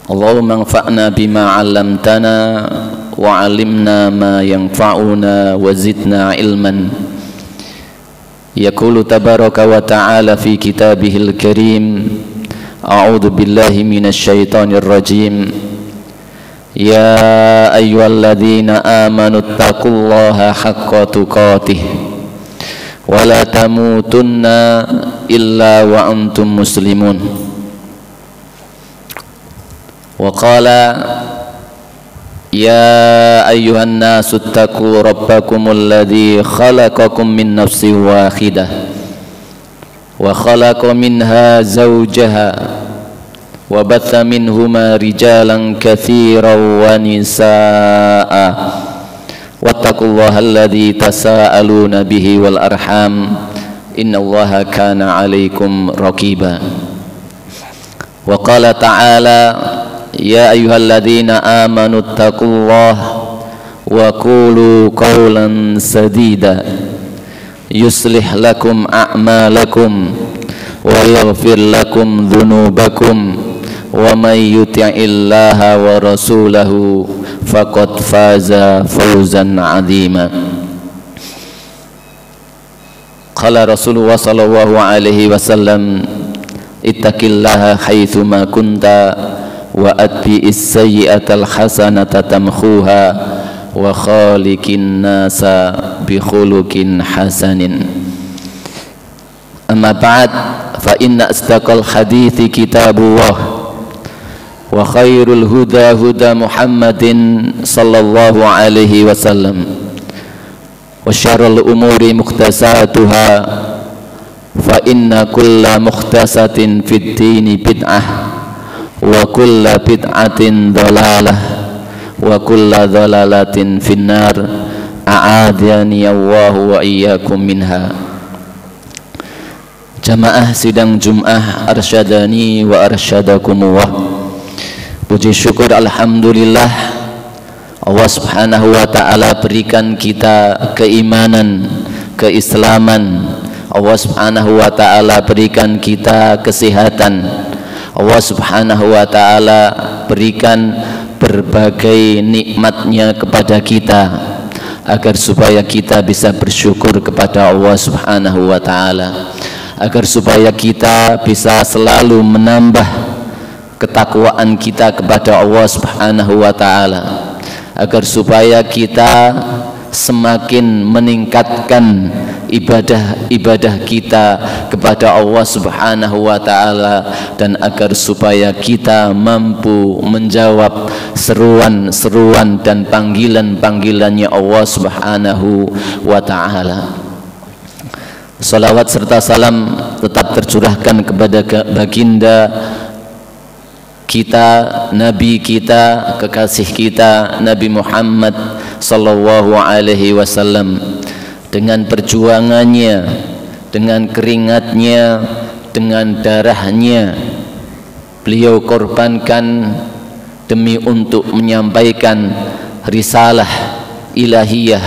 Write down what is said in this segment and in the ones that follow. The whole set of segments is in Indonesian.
Allahumma anfa'na bima 'allamtana wa 'allimna ma yanfa'una wa zidna ilman. Yaqulu tabaraka wa ta'ala fi kitabihil karim, a'udzu billahi minasy syaithanir rajim. Ya ayyuhalladzina amanu taqullaha haqqa tuqatih wa la tamutunna illa wa antum muslimun. Wa qala ya ayyuhan nasu ittaqu rabbakumul ladzi khalaqakum min nafsin wahidah wa khalaqa minha zawjaha wa batha minhuma rijalan katsiran wa nisaa'a wattaqullaha alladzi tasaaluna bihi wal arham innallaha kana 'alaikum raqiba. Wa qala ta'ala ya ayyuhalladzina amanu taqullaha wa qulu qawlan sadida yuslih lakum a'malakum wa yaghfir lakum dhunubakum wa may yuti'illaha wa rasulahu faqad faza fawzan 'azima. Qala Rasulullah sallallahu alaihi wasallam, ittaqillaha haitsu ma kunta wa atbi'is sayyi'atal hasanata tamkhuha wa khaliqin nasa bi khuluqin hasanin. Amma ba'd, fa inna asdaqal hadithi kitabullah wa khairul huda huda Muhammadin sallallahu alaihi wasallam wa syarrul umuri mukhtasatuha fa inna kulla mukhtasatin fid dini bid'ah wa kulla bid'atin dhalalah wa kulla dhalalatin finnar a'adhani Allahu wa iyyakum minha. Jamaah sidang Jum'ah arsyadani wa arsyadakumullah. Puji syukur alhamdulillah, Allah subhanahu wa ta'ala berikan kita keimanan, keislaman. Allah subhanahu wa ta'ala berikan kita kesehatan. Allah subhanahu wa ta'ala berikan berbagai nikmatnya kepada kita agar supaya kita bisa bersyukur kepada Allah subhanahu wa ta'ala, agar supaya kita bisa selalu menambah ketakwaan kita kepada Allah subhanahu wa ta'ala, agar supaya kita semakin meningkatkan ibadah kita kepada Allah subhanahu wa ta'ala, dan agar supaya kita mampu menjawab seruan-seruan dan panggilan-panggilannya Allah subhanahu wa ta'ala. Salawat serta salam tetap tercurahkan kepada baginda kita, Nabi kita, kekasih kita, Nabi Muhammad sallallahu alaihi wasallam. Dengan perjuangannya, dengan keringatnya, dengan darahnya, beliau korbankan demi untuk menyampaikan risalah ilahiyah,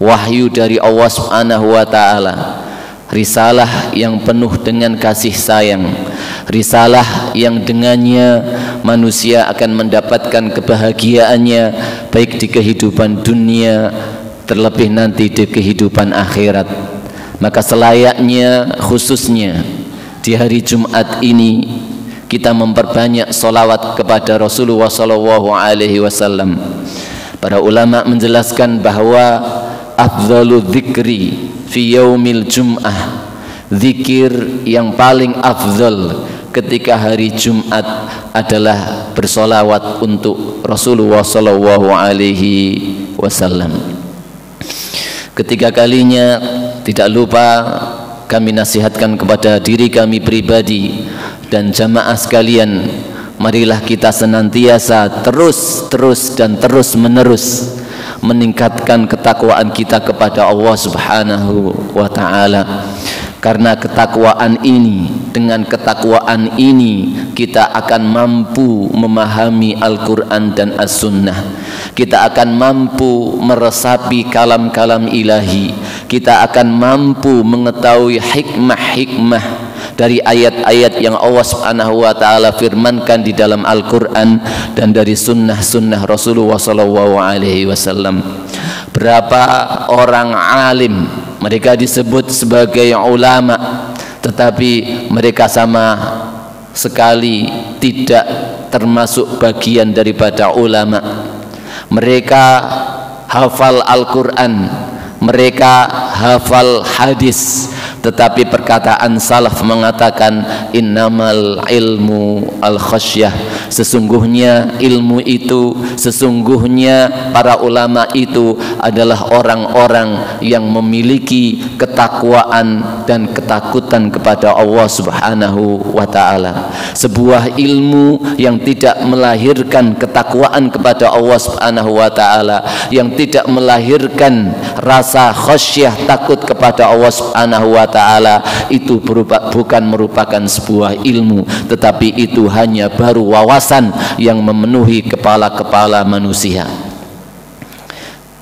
wahyu dari Allah subhanahu wa ta'ala, risalah yang penuh dengan kasih sayang, risalah yang dengannya manusia akan mendapatkan kebahagiaannya baik di kehidupan dunia terlebih nanti di kehidupan akhirat. Maka selayaknya khususnya di hari Jumat ini kita memperbanyak solawat kepada Rasulullah sallallahu alaihi wasallam. Para ulama menjelaskan bahwa afdhalu dzikri fi yaumil jum'ah, zikir yang paling afdal ketika hari Jumat adalah bersolawat untuk Rasulullah sallallahu alaihi wasallam. Ketiga kalinya tidak lupa kami nasihatkan kepada diri kami pribadi dan jamaah sekalian, marilah kita senantiasa terus menerus meningkatkan ketakwaan kita kepada Allah subhanahu wa ta'ala. Karena ketakwaan ini, dengan ketakwaan ini kita akan mampu memahami Al-Quran dan As-Sunnah. Kita akan mampu meresapi kalam-kalam ilahi. Kita akan mampu mengetahui hikmah-hikmah dari ayat-ayat yang Allah Subhanahu wa taala firmankan di dalam Al-Qur'an dan dari sunnah-sunnah Rasulullah sallallahu alaihi wasallam. Berapa orang alim mereka disebut sebagai ulama, tetapi mereka sama sekali tidak termasuk bagian daripada ulama. Mereka hafal Al-Quran, mereka hafal hadis, tetapi perkataan salaf mengatakan innamal ilmu al-khasyah, sesungguhnya ilmu itu, sesungguhnya para ulama itu adalah orang-orang yang memiliki ketakwaan dan ketakutan kepada Allah Subhanahu wa ta'ala. Sebuah ilmu yang tidak melahirkan ketakwaan kepada Allah Subhanahu wa ta'ala, yang tidak melahirkan rasa khasyah, takut kepada Allah Subhanahu wa ta'ala, itu bukan merupakan sebuah ilmu, tetapi itu hanya baru wawasan yang memenuhi kepala-kepala manusia.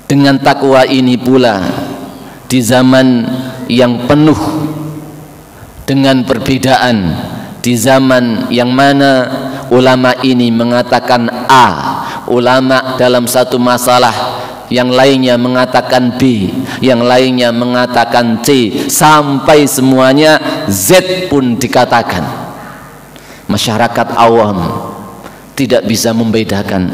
Dengan takwa ini pula, di zaman yang penuh dengan perbedaan, di zaman yang mana ulama ini mengatakan A, ulama dalam satu masalah yang lainnya mengatakan B, yang lainnya mengatakan C, sampai semuanya Z pun dikatakan. Masyarakat awam tidak bisa membedakan,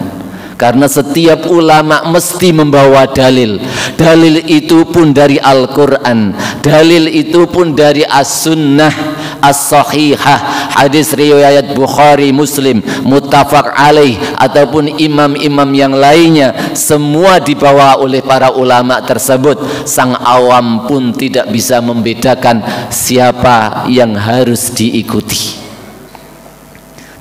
karena setiap ulama mesti membawa dalil. Dalil itu pun dari Al-Quran, dalil itu pun dari As-Sunnah As-Sahihah, hadis riwayat Bukhari, Muslim, muttafaq alaih, ataupun imam-imam yang lainnya, semua dibawa oleh para ulama tersebut. Sang awam pun tidak bisa membedakan siapa yang harus diikuti.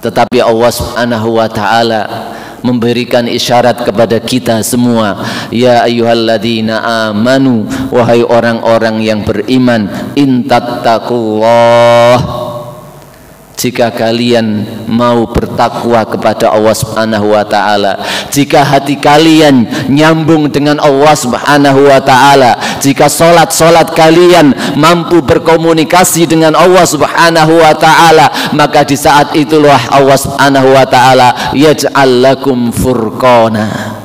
Tetapi Allah Subhanahu wa ta'ala memberikan isyarat kepada kita semua, ya ayyuhalladzina amanu, wahai orang-orang yang beriman, intattaqullah, jika kalian mau bertakwa kepada Allah Subhanahu wa ta'ala, jika hati kalian nyambung dengan Allah Subhanahu wa ta'ala, jika solat kalian mampu berkomunikasi dengan Allah Subhanahu wa ta'ala, maka di saat itulah Allah Subhanahu wa ta'ala yaj'al lakum furqana,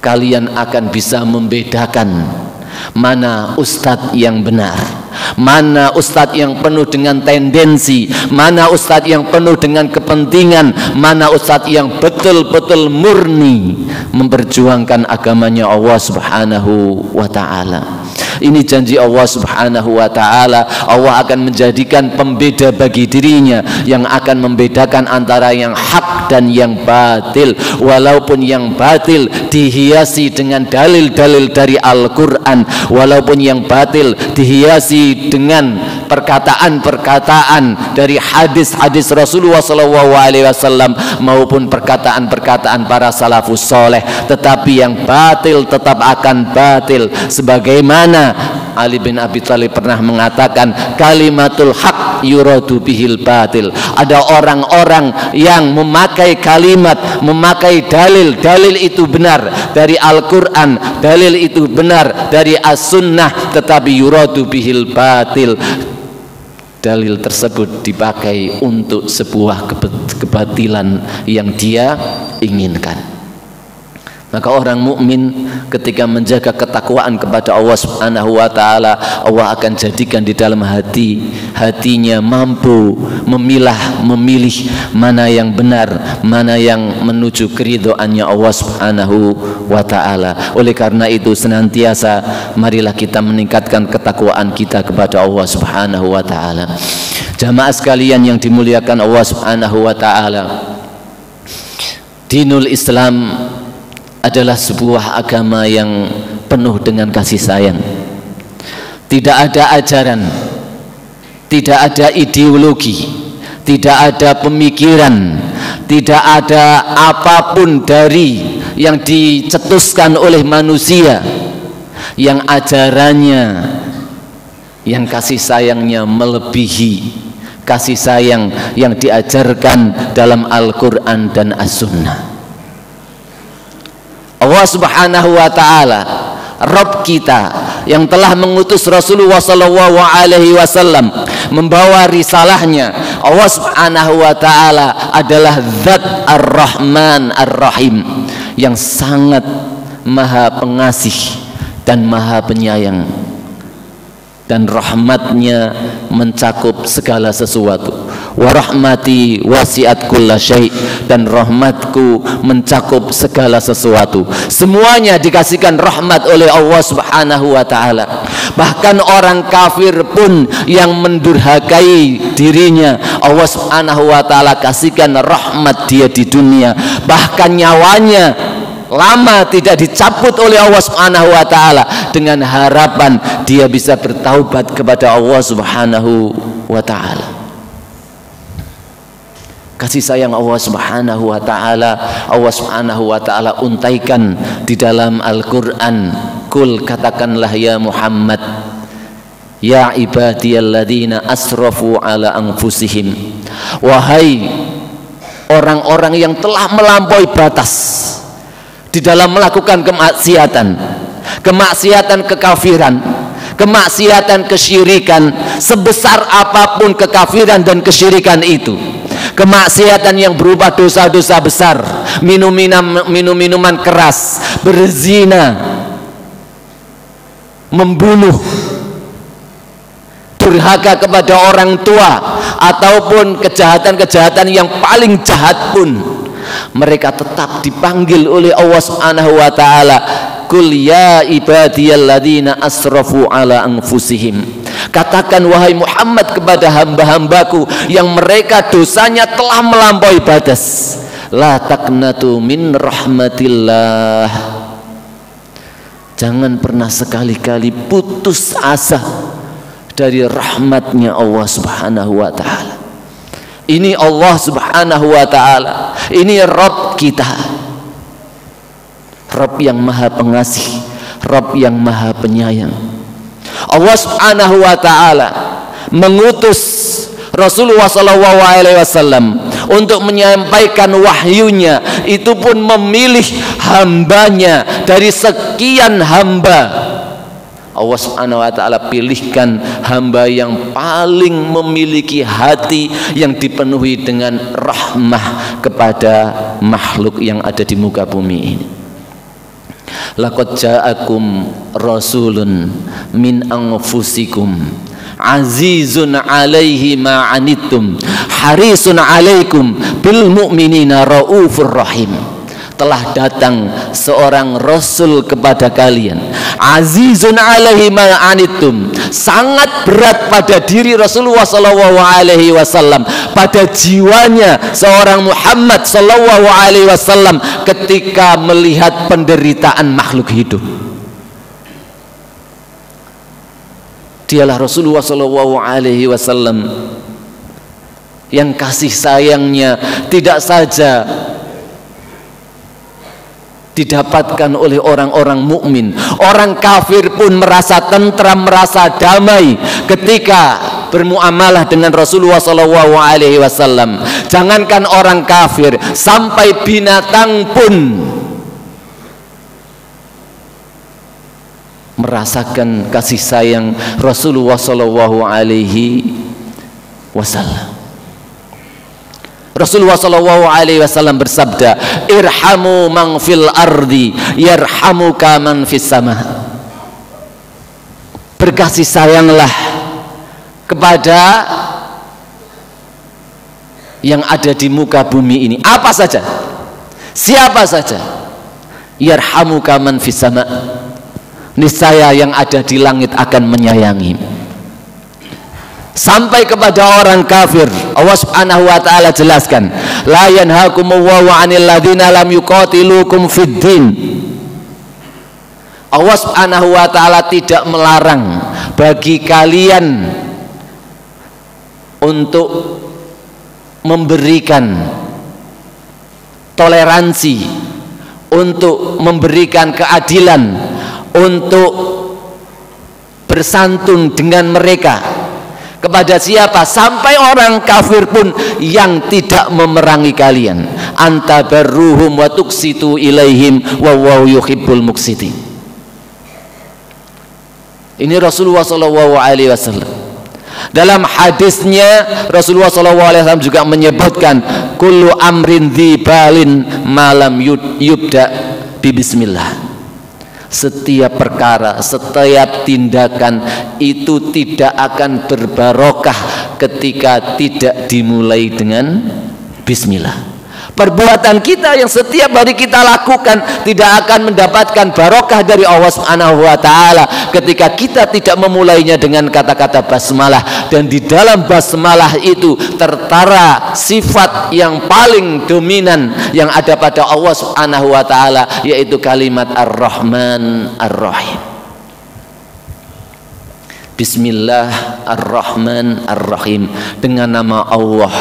kalian akan bisa membedakan mana ustadz yang benar, mana ustadz yang penuh dengan tendensi, mana ustadz yang penuh dengan kepentingan, mana ustadz yang betul-betul murni memperjuangkan agamanya Allah Subhanahu wa ta'ala. Ini janji Allah Subhanahu wa ta'ala. Allah akan menjadikan pembeda bagi dirinya, yang akan membedakan antara yang hak dan yang batil. Walaupun yang batil dihiasi dengan dalil-dalil dari Al-Quran, walaupun yang batil dihiasi dengan perkataan-perkataan dari hadis-hadis Rasulullah SAW, maupun perkataan-perkataan para salafus soleh, tetapi yang batil tetap akan batil. Sebagaimana Ali bin Abi Thalib pernah mengatakan, kalimatul haq yuradu bihil batil. Ada orang-orang yang memakai kalimat, memakai dalil, dalil itu benar dari Al-Quran, dalil itu benar dari As-Sunnah, tetapi yuradu bihil batil, dalil tersebut dipakai untuk sebuah kebatilan yang dia inginkan. Maka orang mukmin ketika menjaga ketakwaan kepada Allah Subhanahu wa ta'ala, Allah akan jadikan di dalam hatinya mampu memilih mana yang benar, mana yang menuju keridhaannya Allah Subhanahu wa ta'ala. Oleh karena itu, senantiasa marilah kita meningkatkan ketakwaan kita kepada Allah Subhanahu wa ta'ala. Jamaah sekalian yang dimuliakan Allah Subhanahu wa ta'ala, dinul Islam adalah sebuah agama yang penuh dengan kasih sayang. Tidak ada ajaran, tidak ada ideologi, tidak ada pemikiran, tidak ada apapun dari yang dicetuskan oleh manusia yang ajarannya, yang kasih sayangnya melebihi kasih sayang yang diajarkan dalam Al-Quran dan As-Sunnah. Allah Subhanahu wa ta'ala, Rabb kita yang telah mengutus Rasulullah sallallahu alaihi wasallam membawa risalahnya. Allah Subhanahu wa taala adalah Zat Ar-Rahman Ar-Rahim yang sangat maha pengasih dan maha penyayang, dan rahmatnya mencakup segala sesuatu. Wa rahmati wasi'at kulla syai', dan rahmatku mencakup segala sesuatu. Semuanya dikasihkan rahmat oleh Allah Subhanahu wa taala. Bahkan orang kafir pun yang mendurhakai dirinya, Allah Subhanahu wa taala kasihkan rahmat dia di dunia. Bahkan nyawanya lama tidak dicabut oleh Allah Subhanahu wa taala dengan harapan dia bisa bertaubat kepada Allah Subhanahu wa taala. Kasih sayang Allah Subhanahu wa taala, Allah Subhanahu wa taala untaikan di dalam Al-Qur'an. Kul, katakanlah ya Muhammad, ya ibadiyalladzina asrafu ala anfusihim, wahai orang-orang yang telah melampaui batas di dalam melakukan kemaksiatan kekafiran, kemaksiatan kesyirikan, sebesar apapun kekafiran dan kesyirikan itu, kemaksiatan yang berupa dosa-dosa besar, minuman keras, berzina, membunuh, durhaka kepada orang tua, ataupun kejahatan-kejahatan yang paling jahat pun, mereka tetap dipanggil oleh Allah Subhanahu wa taala. Kul ya ibadiyalladzina asrafu ala anfusihim, katakan wahai Muhammad kepada hamba-hambaku yang mereka dosanya telah melampaui batas, la taqnatu min rahmatillah, jangan pernah sekali-kali putus asa dari rahmatnya Allah Subhanahu wa taala. Ini Allah Subhanahu wa taala, ini Rabb kita, Rabb yang maha pengasih, Rabb yang maha penyayang. Allah Subhanahu wa taala mengutus Rasulullah sallallahu alaihi wasallam untuk menyampaikan wahyunya, itu pun memilih hambanya dari sekian hamba. Allah Subhanahu wa taala pilihkan hamba yang paling memiliki hati yang dipenuhi dengan rahmah kepada makhluk yang ada di muka bumi ini. Laqad ja'akum rasulun min anfusikum azizun alaihi ma anittum harisun alaikum bil mu'minina raufur rahim. Telah datang seorang rasul kepada kalian, azizun alaihi ma anittum, sangat berat pada diri Rasulullah sallallahu alaihi wasallam, pada jiwanya seorang Muhammad sallallahu alaihi wasallam ketika melihat penderitaan makhluk hidup. Dialah Rasulullah sallallahu alaihi wasallam yang kasih sayangnya tidak saja didapatkan oleh orang-orang mukmin, orang kafir pun merasa tentram, merasa damai ketika bermuamalah dengan Rasulullah sallallahu alaihi wasallam. Jangankan orang kafir, sampai binatang pun merasakan kasih sayang Rasulullah sallallahu alaihi wasallam. Rasulullah sallallahu alaihi wasallam bersabda, irhamu man fil ardi yarhamuka man fis sama. Berkasih sayanglah kepada yang ada di muka bumi ini, apa saja, siapa saja, yarhamuka man fis sama, niscaya yang ada di langit akan menyayangi. Sampai kepada orang kafir, Allah Subhanahu wa taala jelaskan, la yanhaakumullahu 'anil ladzina lam yuqatilukum fid din. Allah Subhanahu wa taala tidak melarang bagi kalian untuk memberikan toleransi, untuk memberikan keadilan, untuk bersantun dengan mereka. Kepada siapa? Sampai orang kafir pun yang tidak memerangi kalian. Antabarruhum wa tuqsitu ilaihim wa yuhibbul muqsitin. Ini Rasulullah SAW. Dalam hadisnya Rasulullah SAW juga menyebutkan kullu amrin dzibalin malam yubda bi bismillah. Setiap perkara, setiap tindakan itu tidak akan berbarokah ketika tidak dimulai dengan bismillah. Perbuatan kita yang setiap hari kita lakukan tidak akan mendapatkan barokah dari Allah Subhanahu wa taala ketika kita tidak memulainya dengan kata-kata basmalah. Dan di dalam basmalah itu tertara sifat yang paling dominan yang ada pada Allah Subhanahu wa taala, yaitu kalimat Ar-Rahman Ar-Rahim. Bismillah Ar-Rahman Ar-Rahim, dengan nama Allah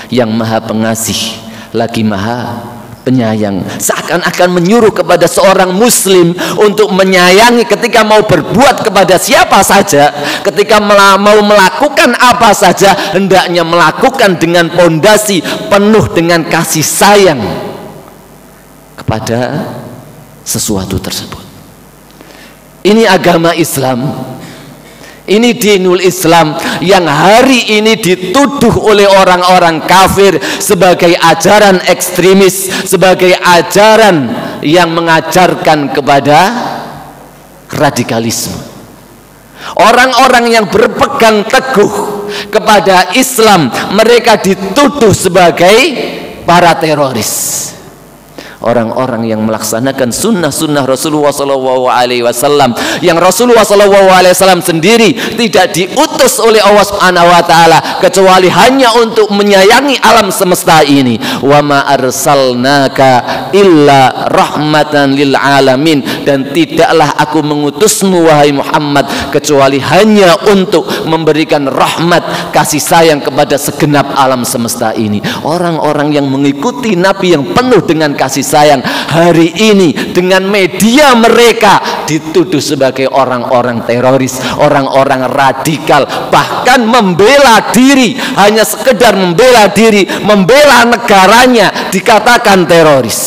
yang Maha Pengasih lagi Maha Penyayang. Seakan-akan menyuruh kepada seorang muslim untuk menyayangi ketika mau berbuat kepada siapa saja, ketika mau melakukan apa saja, hendaknya melakukan dengan pondasi penuh dengan kasih sayang kepada sesuatu tersebut. Ini agama Islam. Ini dinul Islam yang hari ini dituduh oleh orang-orang kafir sebagai ajaran ekstremis, sebagai ajaran yang mengajarkan kepada radikalisme. Orang-orang yang berpegang teguh kepada Islam, mereka dituduh sebagai para teroris. Orang-orang yang melaksanakan sunnah-sunnah Rasulullah SAW, yang Rasulullah SAW sendiri tidak diutus oleh Allah Subhanahu wa taala kecuali hanya untuk menyayangi alam semesta ini. Wa ma arsalnaka illa rahmatan lil alamin, dan tidaklah aku mengutusmu wahai Muhammad kecuali hanya untuk memberikan rahmat kasih sayang kepada segenap alam semesta ini. Orang-orang yang mengikuti Nabi yang penuh dengan kasih sayang hari ini dengan media mereka dituduh sebagai orang-orang teroris, orang-orang radikal, bahkan membela diri, hanya sekedar membela diri, membela negaranya dikatakan teroris.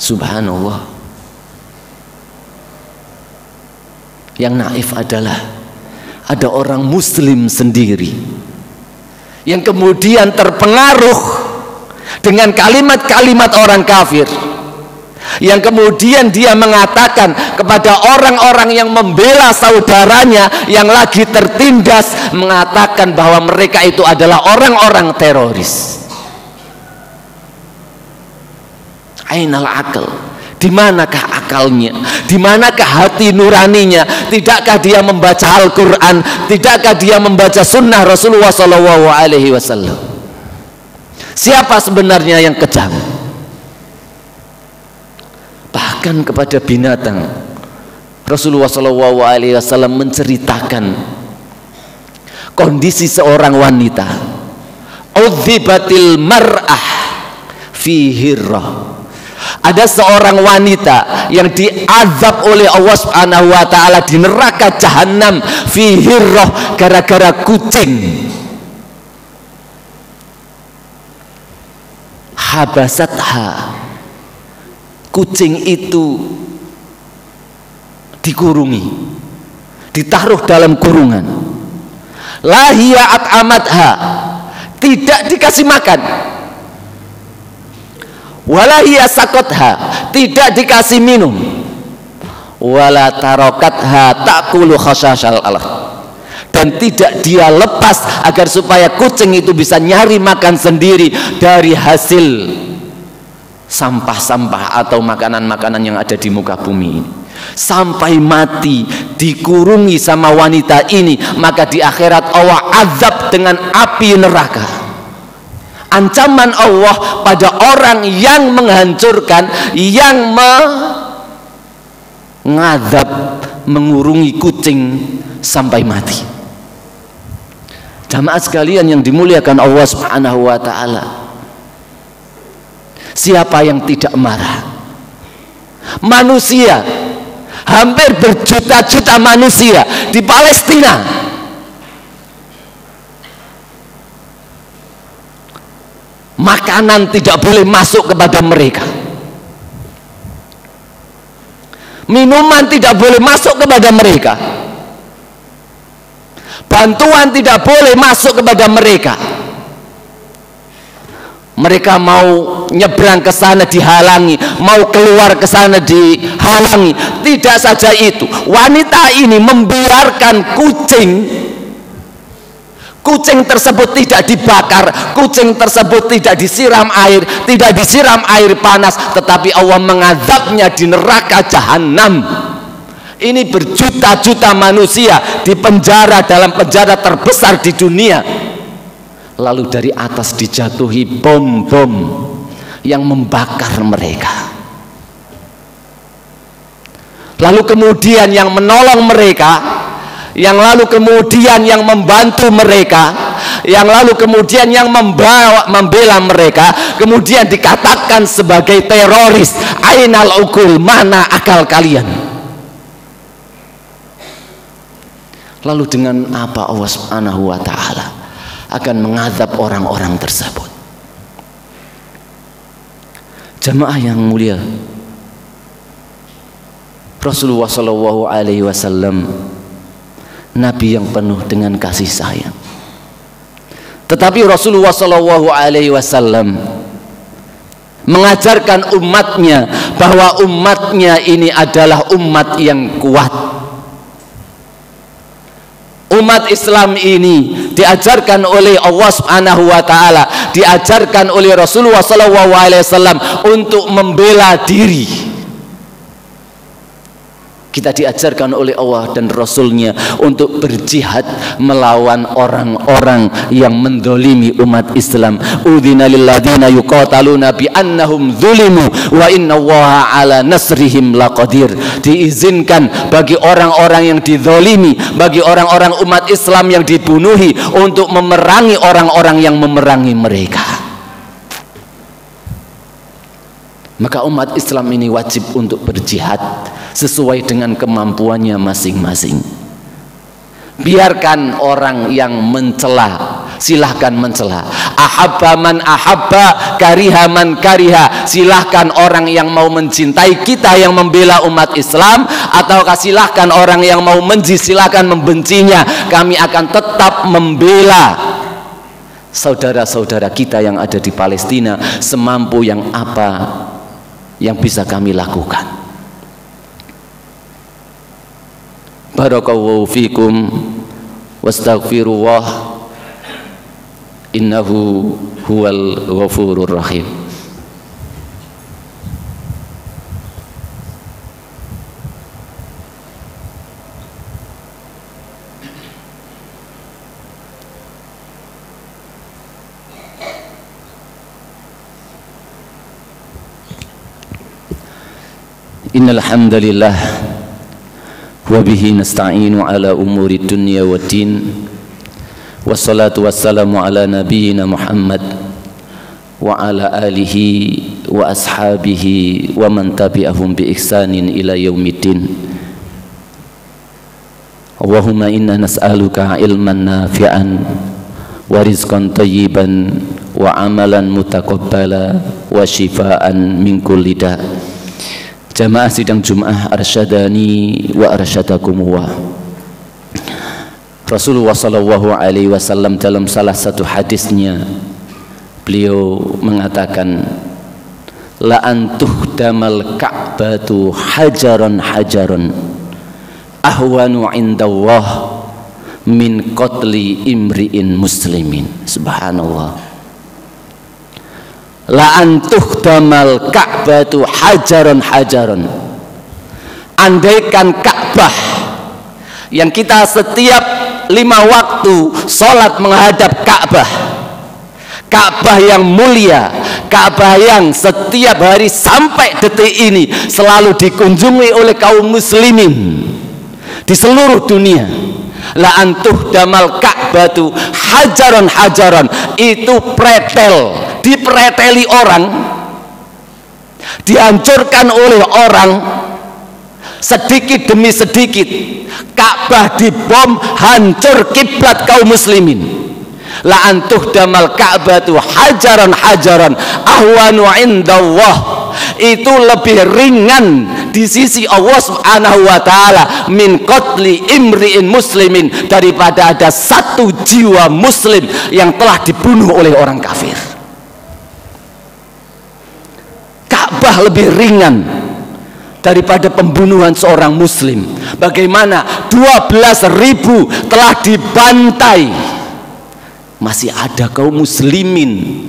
Subhanallah. Yang naif adalah ada orang muslim sendiri yang kemudian terpengaruh dengan kalimat-kalimat orang kafir, yang kemudian dia mengatakan kepada orang-orang yang membela saudaranya yang lagi tertindas, mengatakan bahwa mereka itu adalah orang-orang teroris. Ainal akal? Di manakah akalnya? Di manakah hati nuraninya? Tidakkah dia membaca Al-Quran? Tidakkah dia membaca sunnah Rasulullah SAW? Siapa sebenarnya yang kejam? Bahkan kepada binatang, Rasulullah SAW menceritakan kondisi seorang wanita. Udzibatil mar'ah fi hirrah. Ada seorang wanita yang diazab oleh Allah Subhanahu wa taala di neraka jahanam fi hirrah gara-gara kucing. Habasatha, kucing itu dikurungi, ditaruh dalam kurungan. Lahiya at'amatha, tidak dikasih makan. Walahiya sakotha, tidak dikasih minum. Wala tarokatha ta'kulu khasashal Allah, dan tidak dia lepas agar supaya kucing itu bisa nyari makan sendiri dari hasil sampah-sampah atau makanan-makanan yang ada di muka bumi ini. Sampai mati dikurungi sama wanita ini, maka di akhirat Allah azab dengan api neraka. Ancaman Allah pada orang yang menghancurkan, yang mengadab, mengurungi kucing sampai mati. Jamaah sekalian yang dimuliakan Allah Subhanahu wa taala, siapa yang tidak marah? Manusia, hampir berjuta-juta manusia di Palestina makanan tidak boleh masuk kepada mereka. Minuman tidak boleh masuk kepada mereka. Bantuan tidak boleh masuk kepada mereka. Mereka mau nyebrang ke sana dihalangi, mau keluar ke sana dihalangi. Tidak saja itu, wanita ini membiarkan kucing tersebut tidak dibakar, kucing tersebut tidak disiram air, tidak disiram air panas, tetapi Allah mengazabnya di neraka jahanam. Ini berjuta-juta manusia di penjara, dalam penjara terbesar di dunia. Lalu dari atas dijatuhi bom-bom yang membakar mereka. Lalu kemudian yang menolong mereka, yang lalu kemudian yang membantu mereka, yang lalu kemudian yang membela mereka, kemudian dikatakan sebagai teroris. Ainal ukul, mana akal kalian? Lalu dengan apa Allah Subhanahu wa ta'ala akan mengazab orang-orang tersebut? Jamaah yang mulia, Rasulullah Shallallahu Alaihi Wasallam Nabi yang penuh dengan kasih sayang. Tetapi Rasulullah Shallallahu Alaihi Wasallam mengajarkan umatnya bahwa umatnya ini adalah umat yang kuat. Umat Islam ini diajarkan oleh Allah Subhanahu wa taala, diajarkan oleh Rasulullah sallallahu alaihi wasallam untuk membela diri. Kita diajarkan oleh Allah dan Rasulnya untuk berjihad melawan orang-orang yang mendolimi umat Islam. Udzina lilladzina yuqataluna bi annahum zulimu wa innallaha ala nasrihim laqadir. Diizinkan bagi orang-orang yang dizolimi, bagi orang-orang umat Islam yang dibunuhi, untuk memerangi orang-orang yang memerangi mereka. Maka umat Islam ini wajib untuk berjihad sesuai dengan kemampuannya masing-masing. Biarkan orang yang mencela, silahkan mencela. Ahabba man ahabba, kariha man kariha. Silahkan orang yang mau mencintai kita yang membela umat Islam, atau silahkan orang yang mau menci, silahkan membencinya. Kami akan tetap membela saudara-saudara kita yang ada di Palestina semampu yang apa yang bisa kami lakukan. Barakallahu fikum wastaghfirullah innahu huwal ghafurur rahim. Innal hamdalillah wa bihi nasta'inu ala umuri dunya waddin, wassalatu wassalamu ala nabiyyina Muhammad wa ala alihi wa ashabihi wa man tabi'ahum bi ihsanin ila yaumiddin. Allahumma inna nas'aluka ilman nafi'an wa rizqan thayyiban wa amalan mutaqabbala wa shifaan min kulli da'. Jamaah sidang Jum'ah arsyadani wa arsyadakumullah. Rasulullah sallallahu alaihi wasallam dalam salah satu hadisnya beliau mengatakan, la antuhdamal ka'batu hajaran hajaran ahwanu indallah min qatli imri'in muslimin. Subhanallah. La antuhdamal ka'batu hajaran hajaran. Andaikan Ka'bah yang kita setiap 5 waktu sholat menghadap Ka'bah, Ka'bah yang mulia, Ka'bah yang setiap hari sampai detik ini selalu dikunjungi oleh kaum muslimin di seluruh dunia. La antuhdamal ka'batu hajaran hajaran, itu pretel, dipreteli orang, dihancurkan oleh orang sedikit demi sedikit. Ka'bah dibom, hancur kiblat kaum muslimin. La antuhdamal ka'batu hajaran hajaran ahwanu indallah, itu lebih ringan di sisi Allah Subhanahu wa taala min qatli imri'in muslimin, daripada ada satu jiwa muslim yang telah dibunuh oleh orang kafir. Ka'bah lebih ringan daripada pembunuhan seorang muslim. Bagaimana 12.000 telah dibantai, masih ada kaum muslimin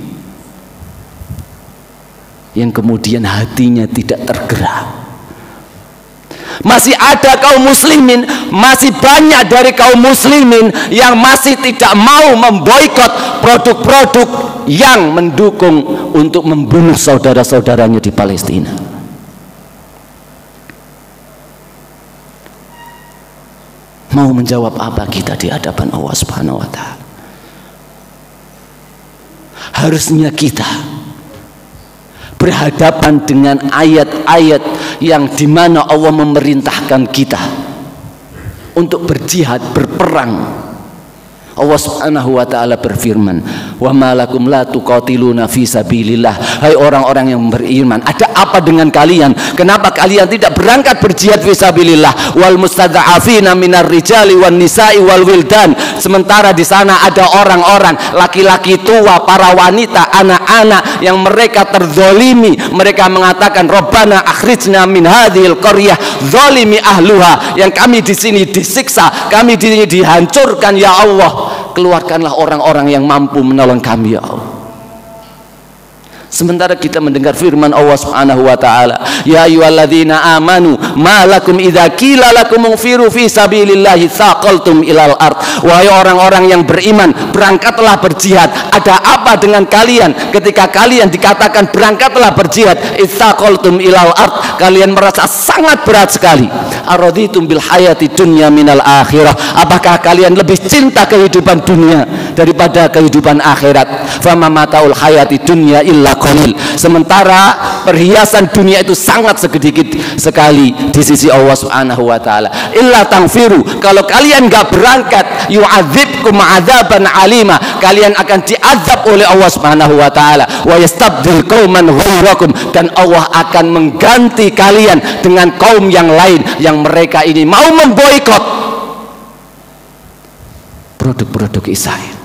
yang kemudian hatinya tidak tergerak. Masih ada kaum muslimin, masih banyak dari kaum muslimin yang masih tidak mau memboikot produk-produk yang mendukung untuk membunuh saudara-saudaranya di Palestina. Mau menjawab apa kita di hadapan Allah Subhanahu wa taala? Harusnya kita berhadapan dengan ayat-ayat yang dimana Allah memerintahkan kita untuk berjihad, berperang. Allah Subhanahu wa taala berfirman, "Wa ma lakum la tuqatiluna fi sabilillah." Hai orang-orang yang beriman, ada apa dengan kalian? Kenapa kalian tidak berangkat berjihad fi sabilillah? Wal mustada'afina minar rijali wan nisa'i wal wildan. Sementara di sana ada orang-orang laki-laki tua, para wanita, anak-anak yang mereka terzolimi. Mereka mengatakan, "Rabbana akhrijna min hadhil qaryah zalimi ahluha." Yang kami di sini disiksa, kami di sini dihancurkan ya Allah. Keluarkanlah orang-orang yang mampu menolong kami ya Allah. Sementara kita mendengar firman Allah Subhanahu wa taala, "Ya ayyuhalladzina amanu ma lakum idza qila lakum unfiru fi sabilillahi tsaqaltum ilal ard." Wahai orang-orang yang beriman, berangkatlah berjihad. Ada apa dengan kalian ketika kalian dikatakan berangkatlah berjihad? Tsaqaltum ilal ard, kalian merasa sangat berat sekali. Araditum bil hayati dunya minal akhirah, apakah kalian lebih cinta kehidupan dunia daripada kehidupan akhirat? Fama mataul hayati dunya illa qalil. Sementara perhiasan dunia itu sangat sedikit sekali di sisi Allah Subhanahu wa taala. Illa tangfiru, kalau kalian enggak berangkat, yu'adzibkum adzaban alima, kalian akan diazab oleh Allah Subhanahu wa taala. Wa yastabdil qauman ghairakum, dan Allah akan mengganti kalian dengan kaum yang lain yang mereka ini mau memboikot produk-produk Israel.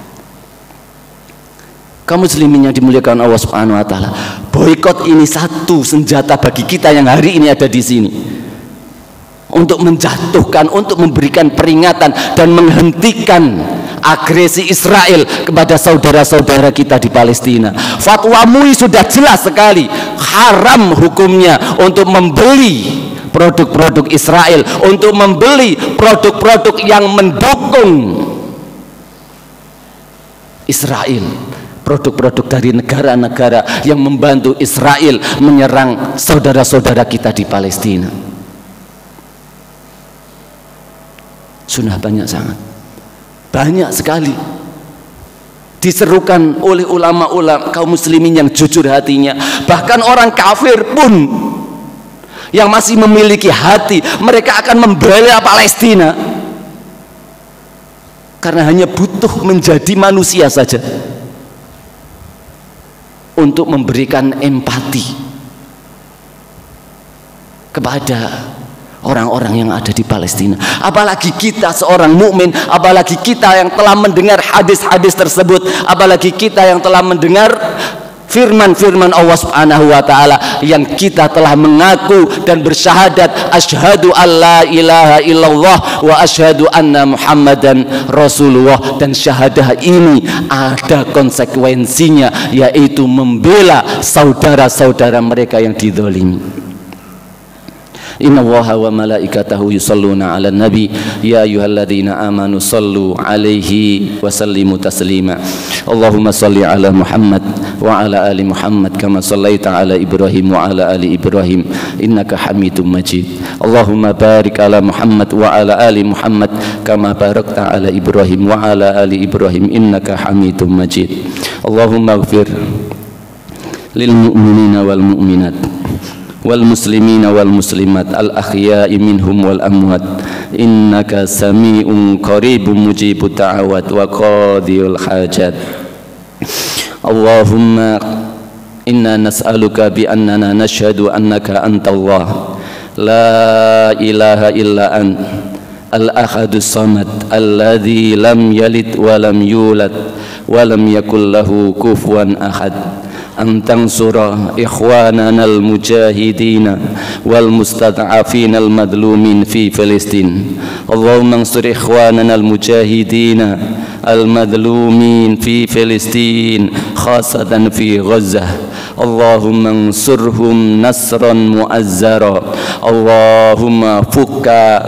Kaum muslimin yang dimuliakan Allah Subhanahu wa taala, boikot ini satu senjata bagi kita yang hari ini ada di sini untuk menjatuhkan, untuk memberikan peringatan dan menghentikan agresi Israel kepada saudara-saudara kita di Palestina. Fatwa MUI sudah jelas sekali, haram hukumnya untuk membeli produk-produk Israel, untuk membeli produk-produk yang mendukung Israel, produk-produk dari negara-negara yang membantu Israel menyerang saudara-saudara kita di Palestina. Sudah banyak, sangat banyak sekali diserukan oleh ulama-ulama kaum muslimin yang jujur hatinya. Bahkan orang kafir pun yang masih memiliki hati, mereka akan membela Palestina karena hanya butuh menjadi manusia saja untuk memberikan empati kepada orang-orang yang ada di Palestina. Apalagi kita seorang mukmin, apalagi kita yang telah mendengar hadis-hadis tersebut, apalagi kita yang telah mendengar firman-firman Allah Subhanahu wa taala yang kita telah mengaku dan bersyahadat asyhadu alla ilaha illallah wa asyhadu anna muhammadan rasulullah, dan syahadah ini ada konsekuensinya, yaitu membela saudara-saudara mereka yang dizalimi. Inna Allaha wa malaikatahu yusalluna ala nabi ya ayyuhalladzina amanu sallu alaihi wa sallimu taslima. Allahumma salli ala Muhammad wa ala ali Muhammad kama sallaita ala Ibrahim wa ala ali Ibrahim innaka Hamidum Majid. Allahumma barik ala Muhammad wa ala ali Muhammad kama barakta ala Ibrahim wa ala ali Ibrahim innaka Hamidum Majid. Allahumma ighfir lil mu'minina wal mu'minat wal muslimina wal muslimat al ahya'i minhum wal amwat innaka sami'un qaribun mujibut da'awat wa qadiyul hajat. Allahumma inna nas'aluka bi annana nashhadu annaka antallah لا إله إلا أنت الأحد الصمد الذي لم يلد ولم يولد ولم يكن له كفوا أحد أن تنصر إخواننا المجاهدين والمستضعفين المظلومين في فلسطين. اللهم انصر إخواننا المجاهدين المظلومين في فلسطين خاصة في غزة. اللهم انصرهم نصرا مؤزرا. اللهم فك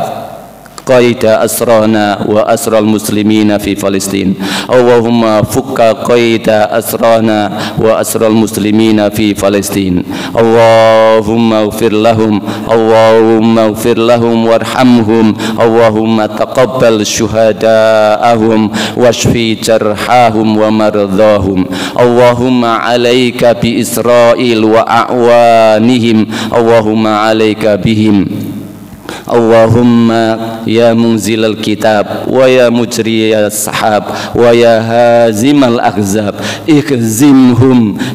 قيد أسرانا وأسرى المسلمين في فلسطين. اللهم فك قيد أسرانا وأسرى المسلمين في فلسطين. اللهم اغفر لهم، اللهم اغفر لهم وارحمهم. اللهم تقبل شهداءهم واشفي جرحاهم ومرضاهم. اللهم عليك بإسرائيل وأعوانهم، اللهم عليك بهم. اللهم يا منزل الكتاب ويا مجري السحاب ويا هازم الأحزاب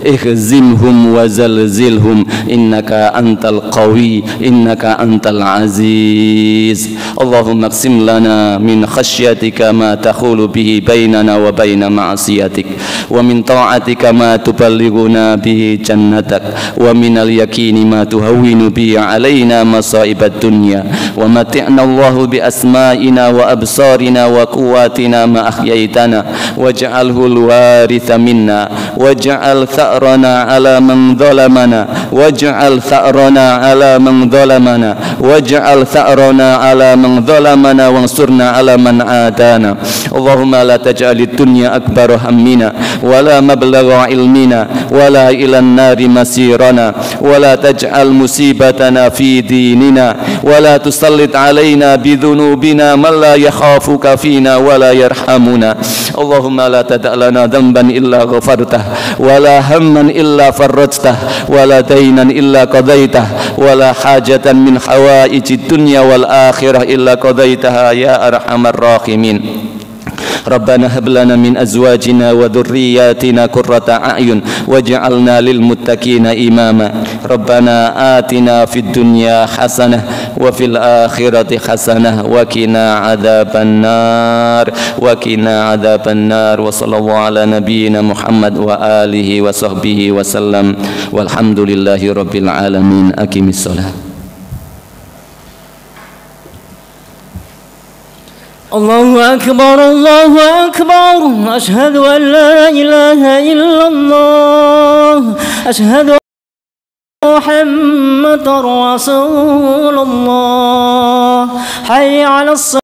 اهزمهم وزلزلهم إنك أنت القوي إنك أنت العزيز. اللهم اقسم لنا من خشيتك ما تحول به بيننا وبين معصيتك، ومن طاعتك ما تبلغنا به جنتك، ومن اليقين ما تهون به علينا مصائب الدنيا، ومتعنا الله بأسمائنا وأبصارنا وقواتنا ما أحييتنا، واجعله الوارث منا، واجعل ثأرنا على من ظلمنا، واجعل ثأرنا على من ظلمنا، واجعل ثأرنا على من ظلمنا، وانصرنا على من عادانا. اللهم لا تجعل الدنيا أكبر همنا ولا مبلغ علمنا ولا إلى النار مسيرنا، ولا تجعل مصيبتنا في ديننا، ولا تسلط علينا بذنوبنا من لا يخافك فينا ولا يرحمنا. اللهم لا تدع لنا ذنبا إلا غفرته، ولا هما إلا فرجته، ولا دينا إلا قضيته، ولا حاجة من حوائج الدنيا والآخرة إلا قضيتها يا أرحم الراحمين. ربنا هب لنا من أزواجنا وذرياتنا قرة أعين واجعلنا للمتقين إماما. ربنا آتنا في الدنيا حسنة وفي الآخرة حسنة وقنا عذاب النار، وقنا عذاب النار. وصلى الله على نبينا محمد وآله وصحبه وسلم، والحمد لله رب العالمين. أقم الصلاة. الله أكبر الله أكبر، أشهد أن لا إله إلا الله، أشهد أن محمد رسول الله. حي على الصلاة.